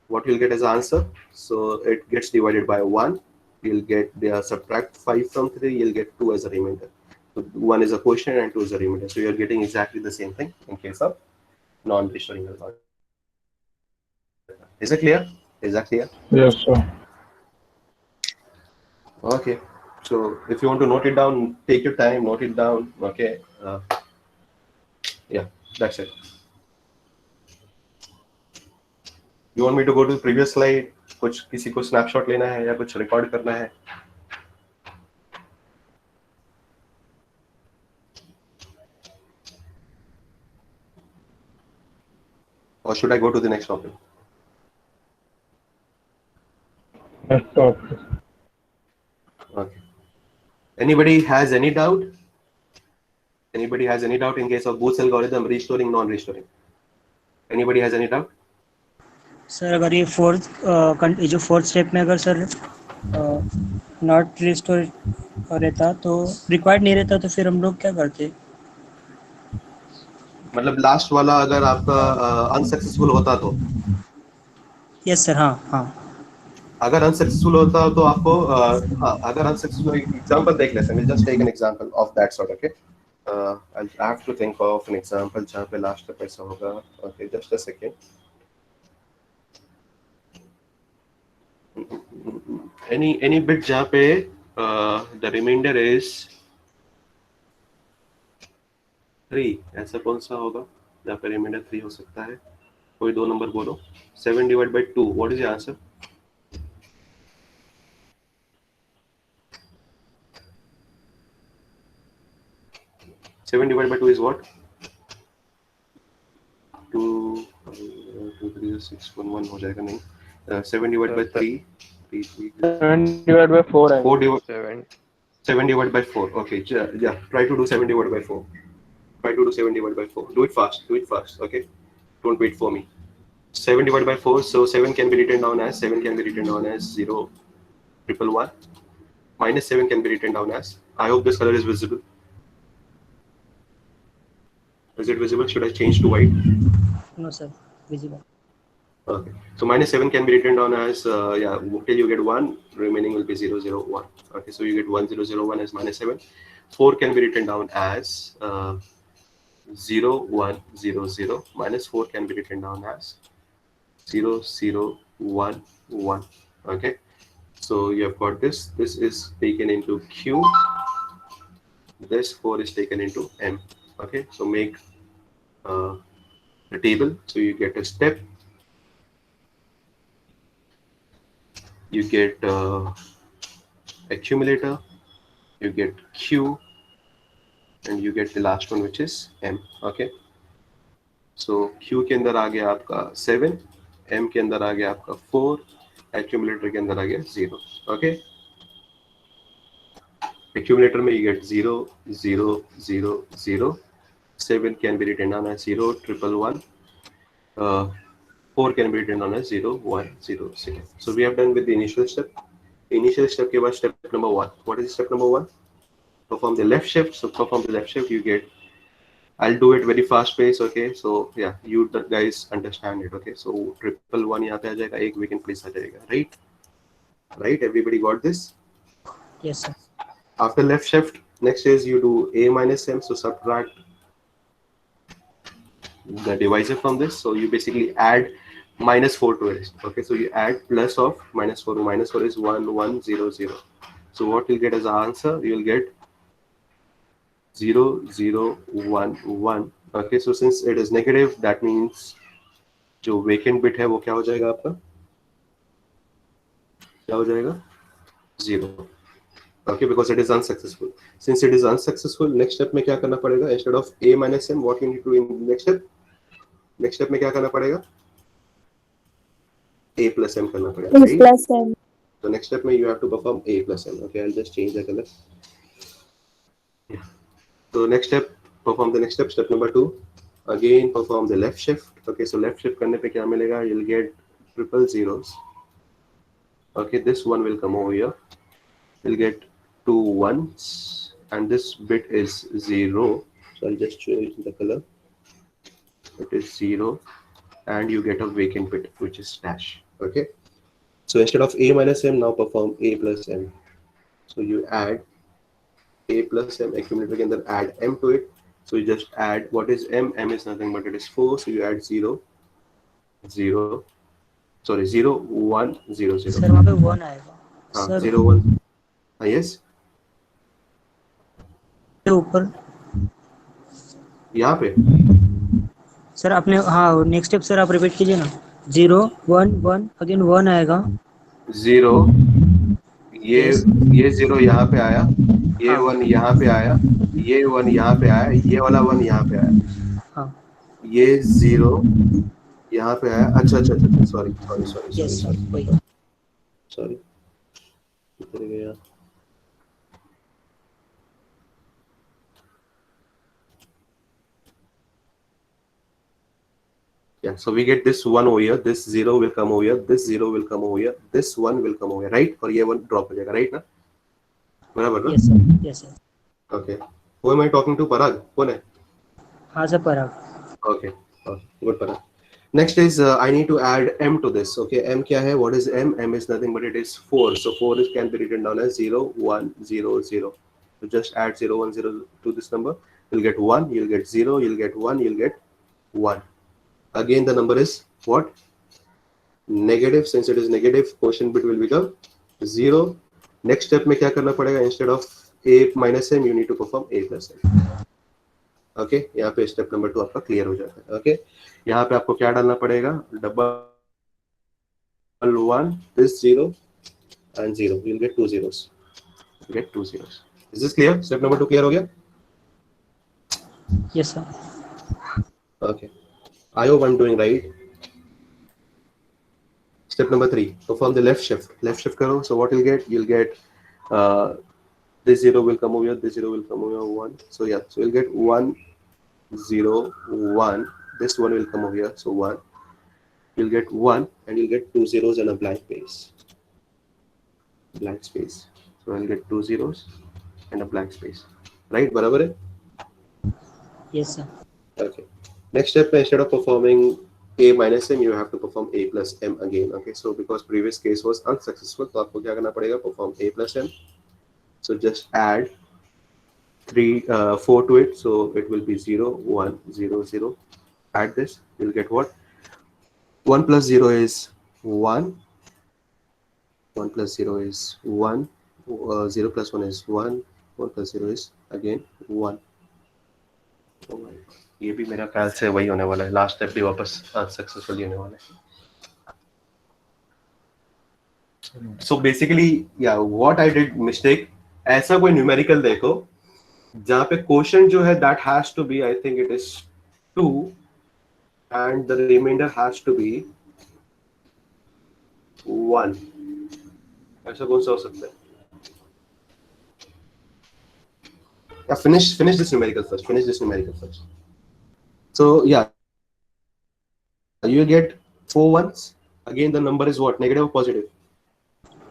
what you'll get as answer? So it gets divided by 1. You'll get subtract 5 from 3. You'll get 2 as a remainder. So 1 is a quotient and 2 is a remainder. So you're getting exactly the same thing in case of non-restoring algorithm. Is it clear? Is that clear? Yes, sir. Okay. So if you want to note it down, take your time, note it down. Okay. Yeah, that's it. You want me to go to the previous slide? कुछ किसी को snapshot लेना है या कुछ record करना है? Or should I go to the next topic? Next topic. Okay. Anybody has any doubt? Anybody has any doubt in case of Booth's algorithm, restoring, non-restoring? Anybody has any doubt? Sir अगर ये fourth step में अगर sir not restore रहता तो required नहीं रहता तो फिर हम लोग क्या करते? मतलब लास्ट वाला अगर आपका अनसक्सेसफुल होता तो? Yes sir. हाँ. अगर अनसक्सेसफुल होता तो आपको हाँ, अगर अनसक्सेसफुल, एग्जांपल देख लेते हैं, just take an example of that sort. Okay, I have to think of an example जहाँ पे लास्ट स्टेप ऐसा होगा. Okay, just a second. any bit जहाँ पे the remainder is 3, ऐसा कौन सा होगा जहाँ पे रिमाइंडर 3 हो सकता है? कोई दो नंबर बोलो. 7 divide by 2, what is the answer? Seven divided by 2 is what? 2 2 3 6 1 1 हो जाएगा नहीं. 7 divided by 3 3 7 divided by 4 है. 4 divided 7. 7 divided by 4. Okay, yeah, try to do 7 divided by 4. Try to do 7 divided by 4. Do it fast. Okay, don't wait for me. 7 divided by 4, so 7 can be written down as 0 triple 1. Minus 7 can be written down as, I hope this color is visible. Is it visible? Should I change to white? No sir, visible. Okay, so minus 7 can be written down as till you get 1, remaining will be 0 0 1. Okay, so you get 1 0 0 1 as minus 7. 4 can be written down as 0 1 0 0. Minus 4 can be written down as 0 0 1 1. Okay, so you have got this. This is taken into Q. This 4 is taken into M. Okay, so make the table. So you get a step, you get accumulator, you get Q, and you get the last one, which is M. Okay, so Q के अंदर आ गया आपका 7, M के अंदर आ गया आपका 4, accumulator के अंदर आ गया 0. Okay, accumulator में you get 0 0 0 0. 7 can be written down as 0 triple 1. 4 can be written down as 0 1 0 0. So we have done with the initial step. Initial step के बाद step number 1. What is step number 1? Perform the left shift. So perform the left shift. You get. I'll do it very fast pace. Okay. So yeah, you guys understand it. Okay. So triple 1 यहाँ पे आ जाएगा, एक vacant place आ जाएगा. Right? Right. Everybody got this? Yes sir. After left shift, next is you do A minus M. So subtract the divisor from this. So you basically add minus 4 to it. Okay, so you add plus of minus 4. Minus 4 is 1 1 0 0. So what you'll get as an answer, you'll get 0 0 1 1. Okay, so since it is negative, that means जो vacant bit है वो क्या हो जाएगा आपका? क्या हो जाएगा? 0. Okay, because it is unsuccessful. Since it is unsuccessful, next step में क्या करना पड़ेगा? Instead of A minus M, what you need to do in the next step? Next step में क्या करना पड़ेगा? A plus M करना पड़ेगा. A plus M. So next step में you have to perform A plus M. Okay, I'll just change the color. Yeah. So next step, perform the next step. Step number 2. Again perform the left shift. Okay, so left shift करने पे क्या मिलेगा? You'll get triple zeros. Okay, this one will come over here. You'll get 2 1s, and this bit is 0. So I'll just change the color. It is 0, and you get a vacant bit, which is dash. Okay, so instead of A minus M, now perform A plus M. So you add A plus M, accumulator के अंदर add M to it. So you just add, what is M? M is nothing but it is 4. So you add 0 0, sorry 0 1 0 0. Sir वहाँ पे 1 आएगा. हाँ, sir 0 1. हाँ, yes. ऊपर यहाँ पे सर आपने, हाँ नेक्स्ट स्टेप सर आप रिपीट कीजिए ना. 0 1 1 अगेन 1 आएगा. 0, ये 0 यहाँ पे आया, ये 1 यहाँ पे आया, ये 1 यहाँ पे आया, ये वाला 1 यहाँ पे आया. हाँ. ये 0 यहाँ पे आया. अच्छा, सॉरी यस सर वही. किधर गया? Yeah, so we get this 1 over here, this 0 will come over here, this 0 will come over here, this 1 will come over here, right? और ये 1 drop हो जाएगा, right ना? बराबर ना? Yes sir. Okay. Who am I talking to? Parag? कौन है? हाँ sir Parag. Okay. Good Parag. Next is I need to add m to this. Okay, m क्या है? What is m? M is nothing but it is 4. So 4 is can be written down as 0 1 0 0. So just add 0 1 0 to this number. You'll get 1. You'll get 0. You'll get 1. You'll get 1. Again the number is what? Negative. Since it is negative, quotient bit will become 0. Next step में क्या करना पड़ेगा? Instead of a minus m, you need to perform a plus m. Okay यहाँ पे step number 2 आपका clear हो जाता है. ओके यहाँ पे आपको क्या डालना पड़ेगा? Double 1 this 0 and 0. You will get 2 zeros. Get 2 zeros. Is this clear? Step number 2 clear हो गया? Yes, sir. Okay, I hope I'm doing right. Step number 3, perform the left shift. Left shift karo. So what you'll get? You'll get this 0 will come over here, this 0 will come over here, 1. So yeah, so you'll get 1 0 1. This one will come over here, so 1. You'll get 1 and you'll get 2 zeros and a blank space. Blank space. So I'll get 2 zeros and a blank space. Right? Barabar hai? Yes, sir. Okay. Next step, instead of performing a minus m, you have to perform a plus m again. Okay. So because previous case was unsuccessful, तो आपको क्या करना पड़ेगा? Perform a plus m. So just add 4 to it. So it will be 0 1 0 0. Add this. You'll get what? 1 plus 0 is 1. 1 plus 0 is 1. 0 plus 1 is 1. 1 plus 0 is again 1. Oh my God. ये भी मेरा ख्याल से वही होने वाला है. लास्ट स्टेप भी वापस अनसक्सेसफुल होने वाला है. So basically, yeah, what I did mistake. ऐसा कोई न्यूमेरिकल देखो जहाँ पे क्वोशंट जो है that has to be, I think it is 2 and the remainder has to be 1. ऐसा कौन सा हो सकता है? Yeah, finish this numerical first. Finish this numerical first. So yeah, you get 4 ones. Again, the number is what? Negative or positive?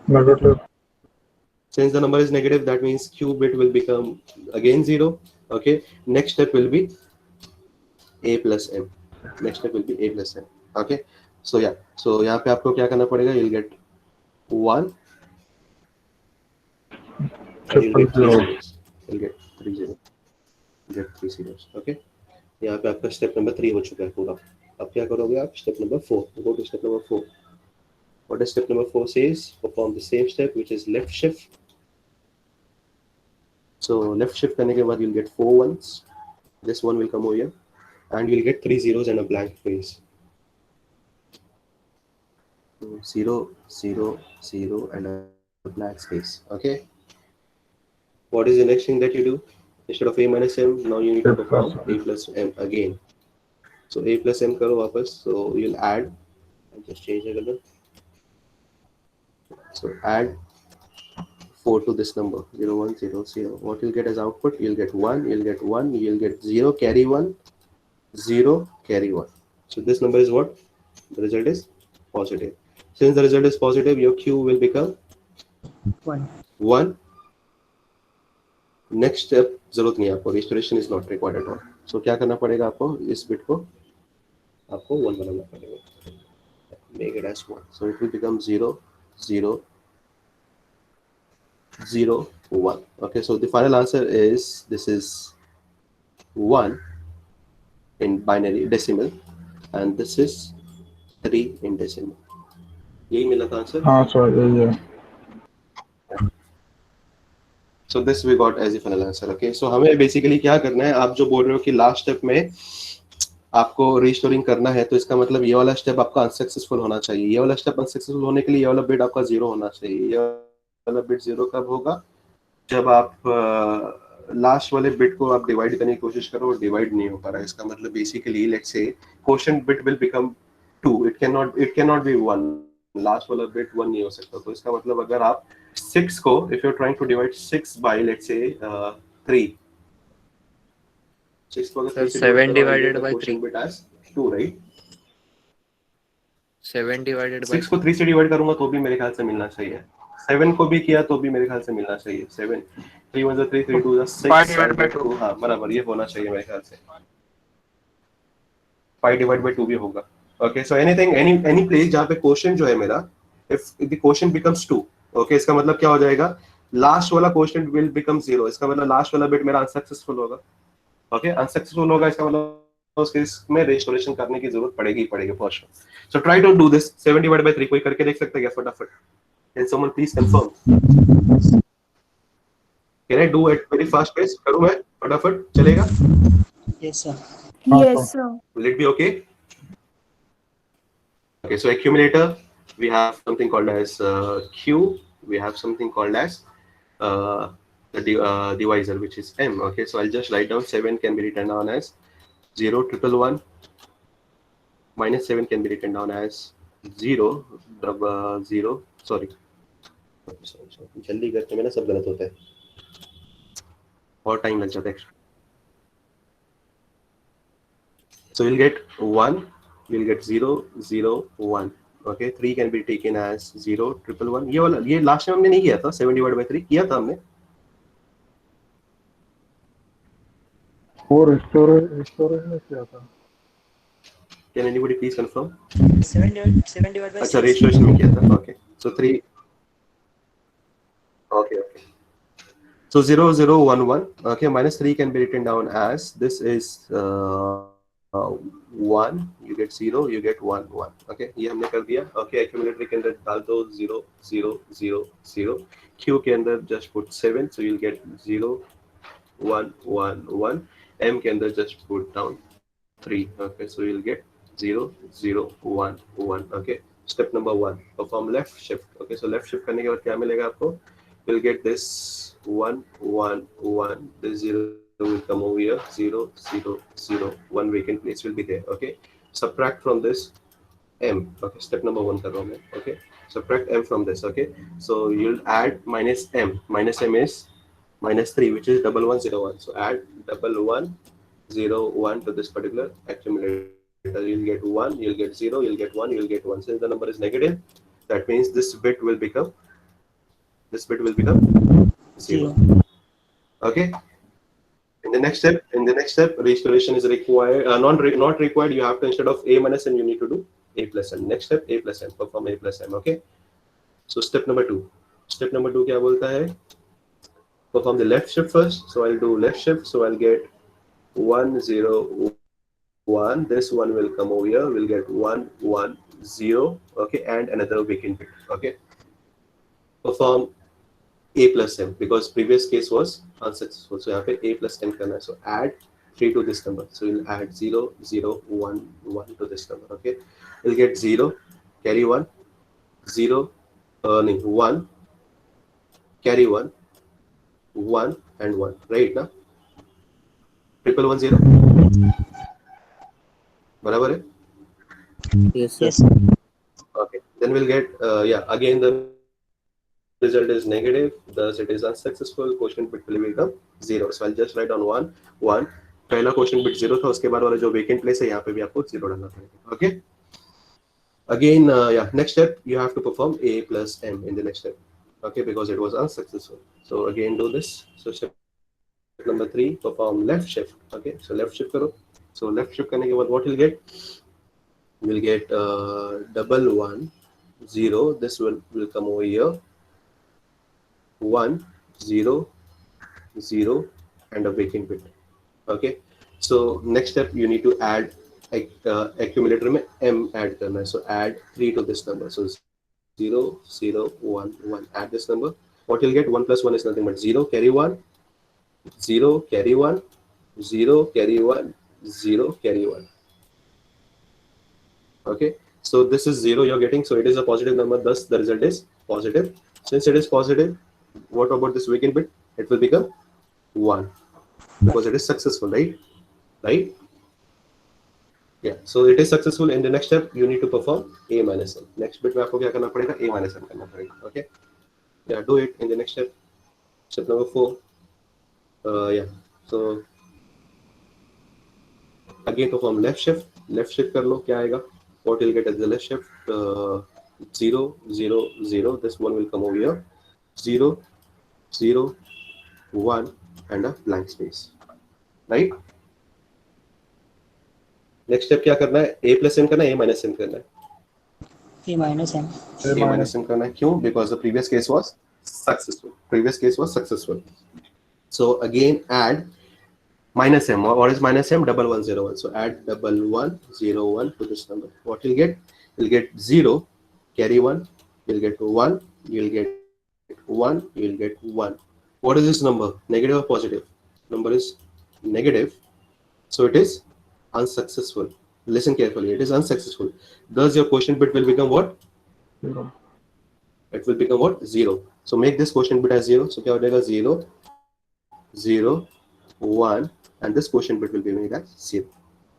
Negative. Since the number is negative, that means q bit will become again 0. Okay. Next step will be a plus m. Next step will be a plus m. Okay. So yeah. So यहाँ पे आपको क्या करना पड़ेगा? You'll get 1. And you'll get 3 zeros. You'll get 3 zeros. You'll get 3 zeros. Okay. यहाँ पे आपका step number 3 हो चुका है पूरा. अब क्या करोगे आप? Step number 4. Go to step number 4. What does step number 4 says? Perform the same step, which is left shift. So left shift करने के बाद you'll get 4 ones. This one will come over here, and you'll get 3 zeros and a blank space. 0 0 0 and a blank space. Okay. What is the next thing that you do? Instead of a minus m, now you need to perform a plus m again. So a plus m करो वापस. So you'll add. I'll just change the color. So add 4 to this number 0 1 0 0. What you'll get as output? You'll get 1. You'll get 1. You'll get 0 carry 1. 0 carry 1. So this number is what? The result is positive. Since the result is positive, your q will become 1. Next step जरूरत नहीं है आपको. Restoration is not required at all. So क्या करना पड़ेगा आपको? इस bit को आपको 1 बनाना पड़ेगा. Make it as 1. So it will become 0 0 0 1. Okay, so the final answer is this is 1 in binary decimal and this is 3 in decimal. यही मिला था आंसर? हाँ सर यही है. So this we got as a final answer. Okay, so हमें basically क्या करना है? आप जो बोल रहे हो कि लास्ट स्टेप में आपको रिस्टोरिंग करना है, तो इसका मतलब ये वाला स्टेप आपका अनसक्सेसफुल होना चाहिए. ये वाला स्टेप अनसक्सेसफुल होने के लिए ये वाला बिट आपका 0 होना चाहिए. ये वाला बिट 0 कब होगा? जब आप लास्ट वाले बिट को आप डिवाइड करने की कोशिश करो और डिवाइड नहीं हो पा रहा है. इसका मतलब basically let's say quotient bit will become 2. It can not be 1. Last वाला बिट 1 नहीं हो सकता. तो इसका मतलब अगर आप 6 को, if you're trying to divide 6 by let's say 3, 6 को अगर 7 divided by 3 bit as 2, right? 7 divided by 6 को 3 से डिवाइड करूंगा तो भी मेरे ख्याल से मिलना चाहिए. 7 को भी किया तो भी मेरे ख्याल से मिलना चाहिए. 7 3 1 3 3 2 6 5 divided by 2. हाँ बराबर ये होना चाहिए मेरे ख्याल से. 5 डिवाइड बाय 2 भी होगा. Okay, so any place जहाँ पे क्वेश्चन जो है मेरा, if the question becomes 2, okay, इसका मतलब क्या हो जाएगा, लास्ट वाला क्वेश्चन will become 0, इसका मतलब लास्ट वाला बिट मेरा अनसक्सेसफुल होगा. Okay, अनसक्सेसफुल होगा, इसका मतलब उस केस में रेस्टोरेशन करने की जरूरत पड़ेगी ही पड़ेगी for sure. So try to do this 7 divide by 3. कोई करके देख सकता है क्या फटाफट? Can someone please confirm? Can I do at very fast pace? करूं मैं फटाफट? चलेगा? Yes, sir. Yes, sir. Will it be okay? Okay, so accumulator, we have something called as Q, we have something called as the divisor, which is M. Okay, so I'll just write down 7 can be written down as 0, 111, minus 7 can be written down as 0, 0, sorry, जल्दी करते में ना सब गलत होता है और time लग जाता है. So we'll get 1, we'll get 0, 0, 1. Okay, 3 can be taken as 0, 111. ये वाला, ये लास्ट टाइम हमने नहीं किया था. 7 डिवाइड बाय 3 किया था हमने. 4 स्टोरेज में किया था. Can anybody please confirm? 7 divided by अच्छा, 6. रेशियोशन में किया था. Okay, so 3. Okay. So 0, 0, 1, 1. Okay, minus 3 can be written down as this is 1. You get 0, you get 1, 1. Okay, ये हमने कर दिया. Okay, accumulator के अंदर डाल दो 0, 0, 0, 0. Q के अंदर just put 7, so you'll get 0, 1, 1, 1. M के अंदर just put down 3. Okay, so you'll get 0, 0, 1, 1. Okay, step number 1, perform left shift. Okay, so left shift करने के बाद क्या मिलेगा आपको? You'll get this 1, 1, 1. This 0 will come over here. 0, 0, 0. 1 vacant place will be there. Okay, subtract from this M. Okay, step number 1 कर रहा हूँ मैं. Okay, subtract M from this. Okay, so you'll add minus M. Minus M is minus 3, which is 1101. So add 1101 to this particular accumulator. You'll get 1, you'll get 0, you'll get 1, you'll get 1. Since the number is negative, that means this bit will become 0. Okay, in the next step restoration is required, not required. You have to, instead of A minus M, you need to do A plus M. Next step, A plus M, perform A plus M. Okay, so step number 2 क्या बोलता है? Perform the left shift first. So I'll do left shift, so I'll get 1, 0, 1. This one will come over here, we'll get 1, 1, 0. Okay, and another vacant bit. Okay, perform A plus M, because previous case was unsuccessful. So यहाँ पे A plus M करना है. So add 3 to this number. So you'll add 0, 0, 1, 1 to this number. Okay, you'll get 0, carry 1, 0, 1, carry 1, 1 and 1. Right now, 110. बराबर है? Yes, sir. Yes. Okay, then we'll get again the result is negative, thus it is unsuccessful. Quotient bit will become 0. So I'll just write down 1, 1. पहला question bit 0 था, उसके बाद वाला जो vacant place है यहाँ पे भी आपको 0 डालना पड़ेगा. Okay, again next step you have to perform A plus M in the next step. Okay, because it was unsuccessful. So again do this. So step number 3, perform left shift. Okay, so left shift करो. So left shift करने के बाद what you'll get? You'll get 1, 1, 0. This will come over here. 1, 0, 0 and a vacant bit. Okay, so next step you need to add accumulator में M add करना है. So add 3 to this number. So 0, 0, 1, 1. Add this number. What you'll get? 1 plus 1 is nothing but 0. Carry 1, 0, carry 1, 0, carry 1, 0, carry 1. Okay, so this is 0 you're getting. So it is a positive number. Thus the result is positive. Since it is positive, what about this vacant bit? It will become 1 because it is successful, right? Yeah, so it is successful. In the next step you need to perform A minus M. Next bit में आपको क्या करना पड़ेगा? A minus M करना पड़ेगा. Okay, yeah, do it in the next step. Step number 4. So again perform left shift कर लो. क्या आएगा? What you'll get as the left shift? 0, 0, 0. This one will come over here. 0, 0, 1 and a blank space, right? Next step क्या करना है, a plus m करना है, a minus m करना है, a minus m. a minus m करना है. क्यों? Because the previous case was successful. So again add minus m. What is minus m? 1101. So add 1101 to this number. What you'll get? You'll get 0, carry 1, you'll get 1, you'll get 1, you'll get 1. What is this number? Negative or positive? Number is negative. So it is unsuccessful. Listen carefully. It is unsuccessful. Thus your quotient bit will become what? 0. It will become what? 0. So make this quotient bit as 0. So क्या हो जाएगा? 0, 0, 1, and this quotient bit will be made as 0.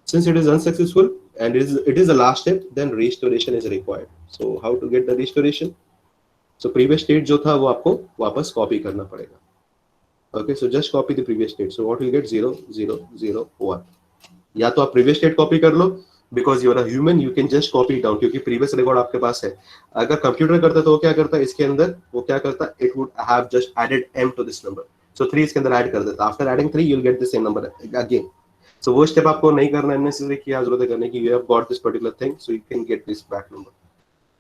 Since it is unsuccessful and it is the last step, then restoration is required. So how to get the restoration? So previous state जो था वो आपको वापस copy करना पड़ेगा. Okay, so just copy the previous state. So what will get? 0, 0, 0, 1. या तो आप previous state copy कर लो, because you are a human, you can just copy it down, क्योंकि previous record आपके पास है. अगर कंप्यूटर करता तो वो क्या करता, इसके अंदर वो क्या करता, it would have just added m to this number. So 3 इसके अंदर ऐड कर देता. After adding 3 you'll get the same number again. So वो स्टेप आपको नहीं करना है, necessary क्या जरूरत है करने की. You have got this particular thing, so you can get this back number.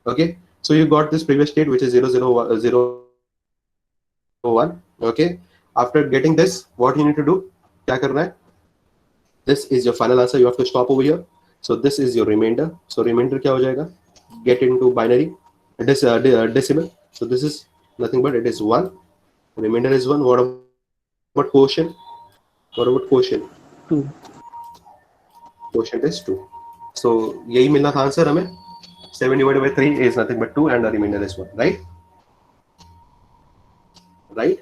Okay, so you got this previous state which is 0, 0, 1, 0, 1. Okay, after getting this, what you need to do? क्या करना है? This is your final answer. You have to stop over here. So this is your remainder. So remainder क्या हो जाएगा? Get into binary, decimal. So this is nothing but it is 1. Remainder is 1. What about quotient? What about quotient? 2. Quotient is 2. So यही मिलना था answer हमें. 7 divided by 3 is nothing but 2 and the remainder is 1. Right? Right?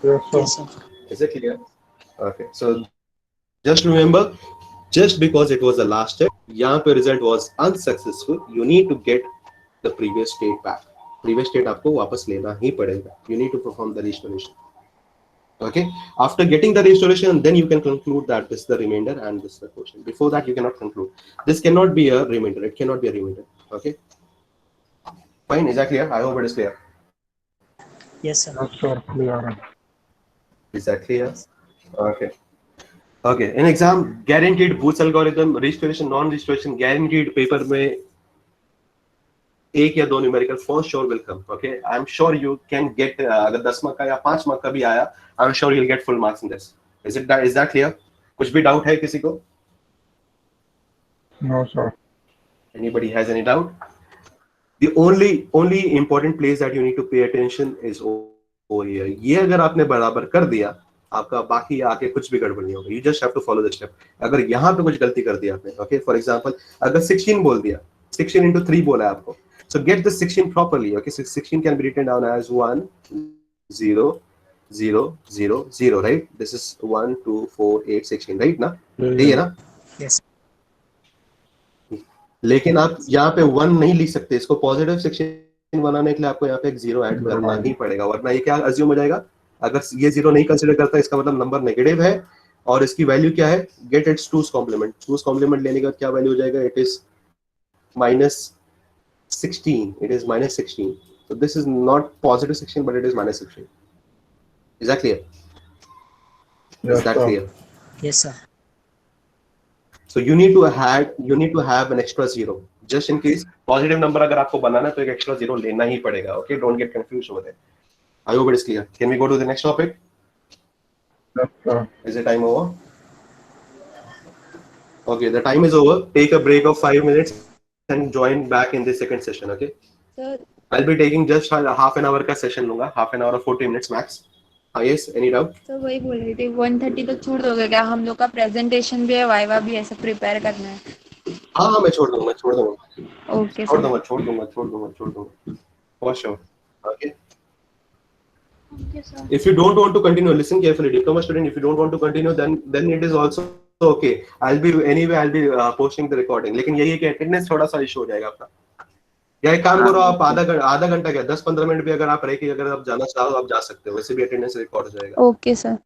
Yes, sir. Yes, sir. Is it clear? Okay. So just remember, just because it was the last step, यहाँ पे result was unsuccessful, you need to get the previous state back. Previous state आपको वापस लेना ही पड़ेगा. You need to perform the restoration. Okay. After getting the restoration, then you can conclude that this is the remainder and this is the quotient. Before that, you cannot conclude. This cannot be a remainder. It cannot be a remainder. Okay. Fine. Is that clear? I hope it is clear. Yes, sir. Yes, sir. Clear. Is that clear? Okay. Okay. In exam, guaranteed Booth algorithm, restoration, non-restoration, guaranteed paper में एक या दो numerical for sure will come. Okay, I am sure you can get. अगर 10 mark का या 5 mark का भी आया, I am sure you will get full marks in this. Is that clear? कुछ भी डाउट है किसी को? No, sir. Anybody has any doubt? The only important place that you need to pay attention is over here. ये अगर आपने बराबर कर दिया, आपका बाकी आके कुछ भी गड़बड़ नहीं होगा. You just have to follow the step. अगर यहाँ पे कुछ गलती कर दिया आपने, okay, for example, अगर 16 बोल दिया, 16 into 3 बोला है आपको. So get the 16 properly. Okay, so 16 can be written down as 1, 0, 0, 0, 0, right? This is 1, 2, 4, 8, 16, right? ना? यही है ना? Yes. लेकिन आप यहाँ पे 1 नहीं लिख सकते. इसको पॉजिटिव 16 बनाने के लिए आपको यहाँ पे एक 0 ऐड करना ही पड़ेगा, वरना ये क्या अज्यूम हो जाएगा? अगर ये 0 नहीं कंसीडर करता, इसका मतलब नंबर नेगेटिव है और इसकी वैल्यू क्या है? Gate it's 2's complement. 2's complement लेने का क्या वैल्यू हो जाएगा? It is -16. It is -16. So this is not positive 16, but it is -16. Is that clear? Yes, Is that sir. clear? Yes, sir. So you need to have an extra 0 just in case. Positive number अगर आपको बनाना है तो एक extra 0 लेना ही पड़ेगा. Okay, don't get confused over there. I hope it is clear. Can we go to the next topic? Yes, sir. Is the time over? Okay, the time is over. Take a break of 5 minutes and join back in the second session. Okay. Sir, I'll be taking just half an hour का session लूंगा. Half an hour or 40 minutes max. Yes, any doubt? तो वही बोल रही थी 1:30 तक छोड़ दोगे क्या? हम लोग का प्रेजेंटेशन भी है, वाइवा भी है, सब प्रिपेयर करना है. हाँ, मैं छोड़ दूंगा. ओके छोड़ सर. दूंगा. For sure. Okay. Okay sir. If you don't want to continue, listen carefully, diploma student. If you don't want to continue, then it is also okay. I'll be posting the recording. लेकिन यही है कि attendance थोड़ा सा issue हो जाएगा आपका. या एक काम करो, आप आधा घंटा क्या 10-15 मिनट भी अगर आप रह के अगर आप जाना चाहो आप जा सकते हो. वैसे भी अटेंडेंस रिकॉर्ड हो जाएगा. Okay sir.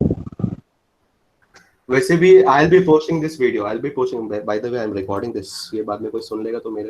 वैसे भी I'll be posting this video. By the way, I'm recording this. ये बाद में कोई सुन लेगा तो मेरे